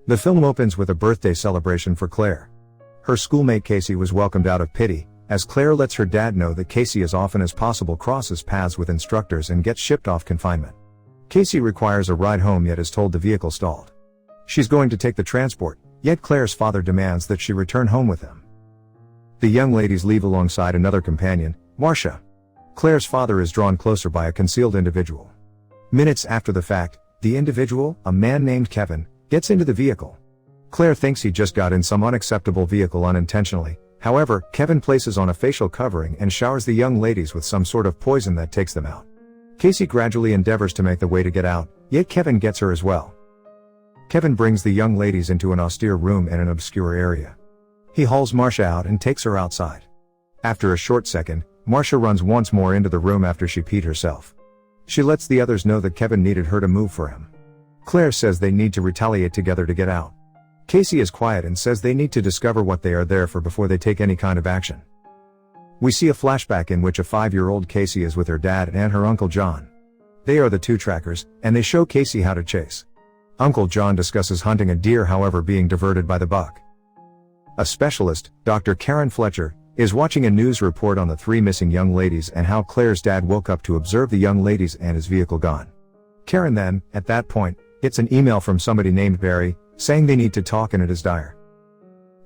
The film opens with a birthday celebration for Claire. Her schoolmate Casey was welcomed out of pity, as Claire lets her dad know that Casey as often as possible crosses paths with instructors and gets shipped off confinement. Casey requires a ride home yet is told the vehicle stalled. She's going to take the transport, yet Claire's father demands that she return home with him. The young ladies leave alongside another companion, Marcia. Claire's father is drawn closer by a concealed individual. Minutes after the fact, the individual, a man named Kevin, gets into the vehicle. Claire thinks he just got in some unacceptable vehicle unintentionally. However, Kevin places on a facial covering and showers the young ladies with some sort of poison that takes them out. Casey gradually endeavors to make the way to get out, yet Kevin gets her as well. Kevin brings the young ladies into an austere room in an obscure area. He hauls Marcia out and takes her outside. After a short second, Marcia runs once more into the room after she peed herself. She lets the others know that Kevin needed her to move for him. Claire says they need to retaliate together to get out. Casey is quiet and says they need to discover what they are there for before they take any kind of action. We see a flashback in which a 5-year-old Casey is with her dad and her Uncle John. They are the two trackers, and they show Casey how to chase. Uncle John discusses hunting a deer, however being diverted by the buck. A specialist, Dr. Karen Fletcher, is watching a news report on the 3 missing young ladies and how Claire's dad woke up to observe the young ladies and his vehicle gone. Karen then, at that point, gets an email from somebody named Barry, saying they need to talk and it is dire.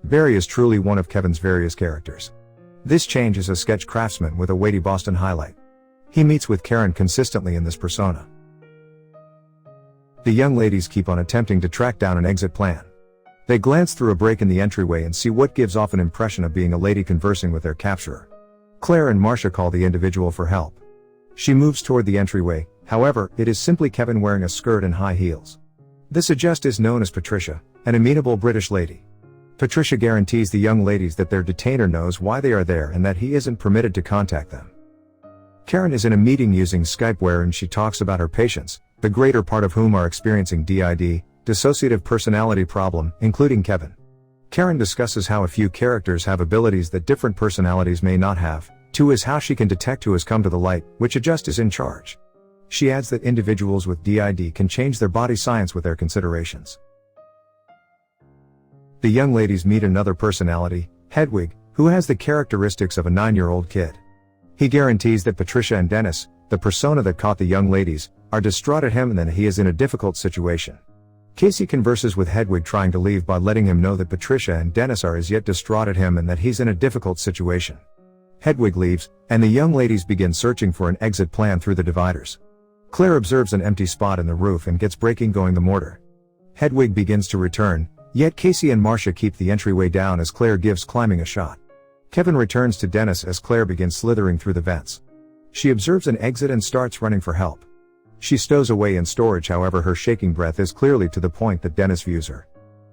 Barry is truly one of Kevin's various characters. This change is a sketch craftsman with a weighty Boston highlight. He meets with Karen consistently in this persona. The young ladies keep on attempting to track down an exit plan. They glance through a break in the entryway and see what gives off an impression of being a lady conversing with their capturer. Claire and Marcia call the individual for help. She moves toward the entryway, however, it is simply Kevin wearing a skirt and high heels. This adjust is known as Patricia, an amenable British lady. Patricia guarantees the young ladies that their detainer knows why they are there and that he isn't permitted to contact them. Karen is in a meeting using Skype wherein she talks about her patients, the greater part of whom are experiencing DID, dissociative personality problem, including Kevin. Karen discusses how a few characters have abilities that different personalities may not have. 2 is how she can detect who has come to the light, which adjust is in charge. She adds that individuals with DID can change their body science with their considerations. The young ladies meet another personality, Hedwig, who has the characteristics of a 9-year-old kid. He guarantees that Patricia and Dennis, the persona that caught the young ladies, are distraught at him and that he is in a difficult situation. Casey converses with Hedwig trying to leave by letting him know that Patricia and Dennis are as yet distraught at him and that he's in a difficult situation. Hedwig leaves, and the young ladies begin searching for an exit plan through the dividers. Claire observes an empty spot in the roof and gets breaking going the mortar. Hedwig begins to return, yet Casey and Marcia keep the entryway down as Claire gives climbing a shot. Kevin returns to Dennis as Claire begins slithering through the vents. She observes an exit and starts running for help. She stows away in storage, however her shaking breath is clearly to the point that Dennis views her.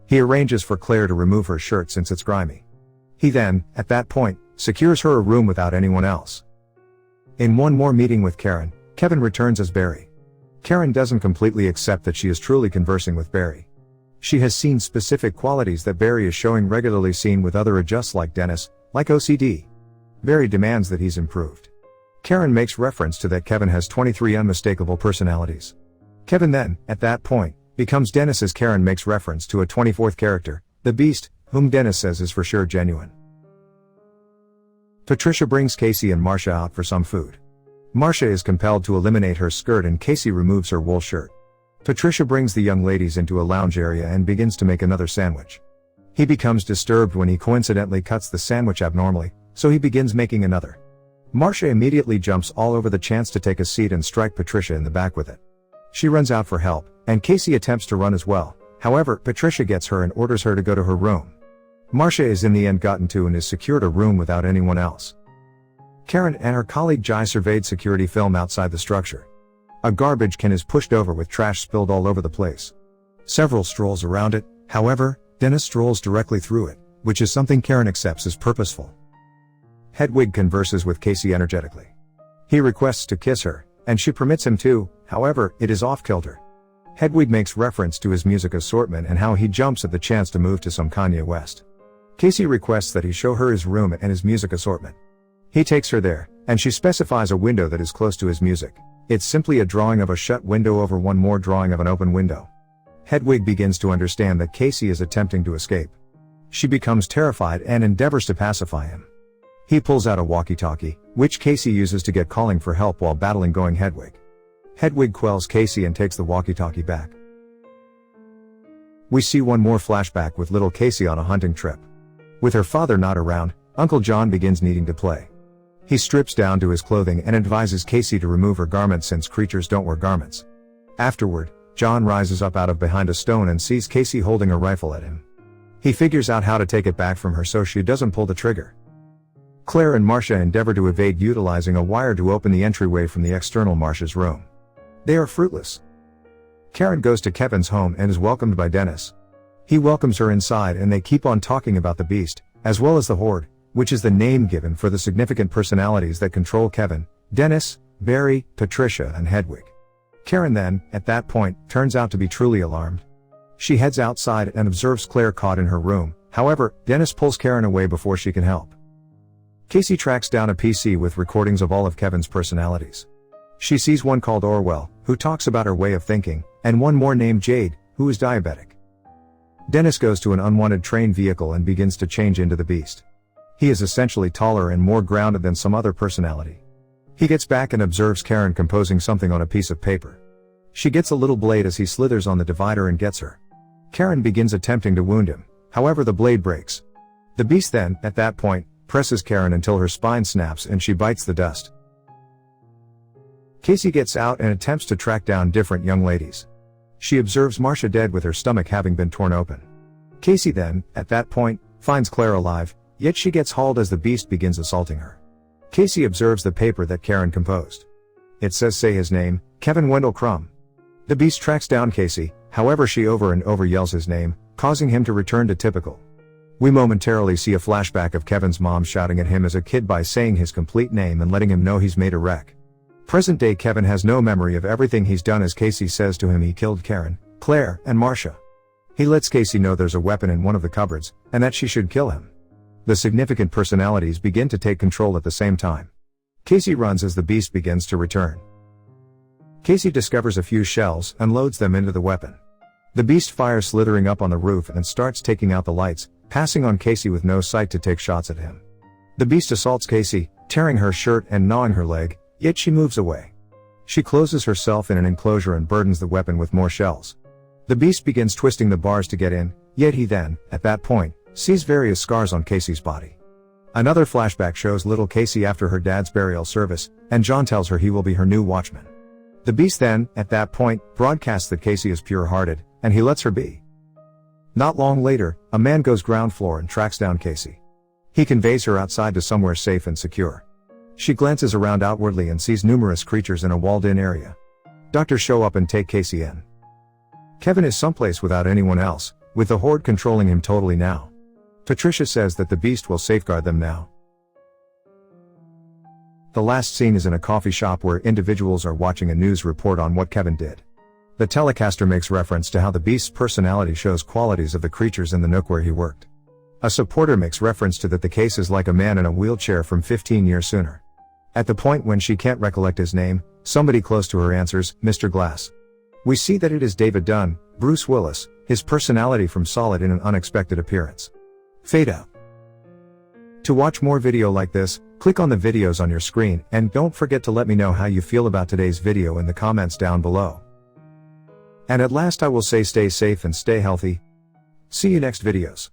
He arranges for Claire to remove her shirt since it's grimy. He then, at that point, secures her a room without anyone else. In one more meeting with Karen, Kevin returns as Barry. Karen doesn't completely accept that she is truly conversing with Barry. She has seen specific qualities that Barry is showing regularly seen with other adjusts like Dennis, like OCD. Barry demands that he's improved. Karen makes reference to that Kevin has 23 unmistakable personalities. Kevin then, at that point, becomes Dennis as Karen makes reference to a 24th character, the Beast, whom Dennis says is for sure genuine. Patricia brings Casey and Marcia out for some food. Marcia is compelled to eliminate her skirt and Casey removes her wool shirt. Patricia brings the young ladies into a lounge area and begins to make another sandwich. He becomes disturbed when he coincidentally cuts the sandwich abnormally, so he begins making another. Marcia immediately jumps all over the chance to take a seat and strike Patricia in the back with it. She runs out for help, and Casey attempts to run as well. However, Patricia gets her and orders her to go to her room. Marcia is in the end gotten to and is secured a room without anyone else. Karen and her colleague Jai surveyed security film outside the structure. A garbage can is pushed over with trash spilled all over the place. Several strolls around it, however, Dennis strolls directly through it, which is something Karen accepts as purposeful. Hedwig converses with Casey energetically. He requests to kiss her, and she permits him to, however, it is off-kilter. Hedwig makes reference to his music assortment and how he jumps at the chance to move to some Kanye West. Casey requests that he show her his room and his music assortment. He takes her there, and she specifies a window that is close to his music. It's simply a drawing of a shut window over one more drawing of an open window. Hedwig begins to understand that Casey is attempting to escape. She becomes terrified and endeavors to pacify him. He pulls out a walkie-talkie, which Casey uses to get calling for help while battling going Hedwig. Hedwig quells Casey and takes the walkie-talkie back. We see one more flashback with little Casey on a hunting trip. With her father not around, Uncle John begins needing to play. He strips down to his clothing and advises Casey to remove her garments since creatures don't wear garments. Afterward, John rises up out of behind a stone and sees Casey holding a rifle at him. He figures out how to take it back from her so she doesn't pull the trigger. Claire and Marcia endeavor to evade utilizing a wire to open the entryway from the external Marcia's room. They are fruitless. Karen goes to Kevin's home and is welcomed by Dennis. He welcomes her inside and they keep on talking about the Beast, as well as the Horde, which is the name given for the significant personalities that control Kevin, Dennis, Barry, Patricia and Hedwig. Karen then, at that point, turns out to be truly alarmed. She heads outside and observes Claire caught in her room. However, Dennis pulls Karen away before she can help. Casey tracks down a PC with recordings of all of Kevin's personalities. She sees one called Orwell, who talks about her way of thinking, and one more named Jade, who is diabetic. Dennis goes to an unwanted train vehicle and begins to change into the Beast. He is essentially taller and more grounded than some other personality. He gets back and observes Karen composing something on a piece of paper. She gets a little blade as he slithers on the divider and gets her. Karen begins attempting to wound him, however the blade breaks. The Beast then, at that point, presses Karen until her spine snaps and she bites the dust. Casey gets out and attempts to track down different young ladies. She observes Marcia dead with her stomach having been torn open. Casey then, at that point, finds Claire alive, yet she gets hauled as the Beast begins assaulting her. Casey observes the paper that Karen composed. It says say his name, Kevin Wendell Crumb. The Beast tracks down Casey, however she over and over yells his name, causing him to return to typical. We momentarily see a flashback of Kevin's mom shouting at him as a kid by saying his complete name and letting him know he's made a wreck. Present day Kevin has no memory of everything he's done as Casey says to him he killed Karen, Claire, and Marcia. He lets Casey know there's a weapon in one of the cupboards, and that she should kill him. The significant personalities begin to take control at the same time. Casey runs as the Beast begins to return. Casey discovers a few shells and loads them into the weapon. The Beast fires slithering up on the roof and starts taking out the lights, passing on Casey with no sight to take shots at him. The Beast assaults Casey, tearing her shirt and gnawing her leg, yet she moves away. She closes herself in an enclosure and burdens the weapon with more shells. The Beast begins twisting the bars to get in, yet he then, at that point, sees various scars on Casey's body. Another flashback shows little Casey after her dad's burial service, and John tells her he will be her new watchman. The Beast then, at that point, broadcasts that Casey is pure-hearted, and he lets her be. Not long later, a man goes ground floor and tracks down Casey. He conveys her outside to somewhere safe and secure. She glances around outwardly and sees numerous creatures in a walled-in area. Doctors show up and take Casey in. Kevin is someplace without anyone else, with the Horde controlling him totally now. Patricia says that the Beast will safeguard them now. The last scene is in a coffee shop where individuals are watching a news report on what Kevin did. The telecaster makes reference to how the Beast's personality shows qualities of the creatures in the nook where he worked. A supporter makes reference to that the case is like a man in a wheelchair from 15 years sooner. At the point when she can't recollect his name, somebody close to her answers, Mr. Glass. We see that it is David Dunn, Bruce Willis, his personality from Solid in an unexpected appearance. Fade out. To watch more video like this, click on the videos on your screen and don't forget to let me know how you feel about today's video in the comments down below. And at last I will say stay safe and stay healthy. See you next videos.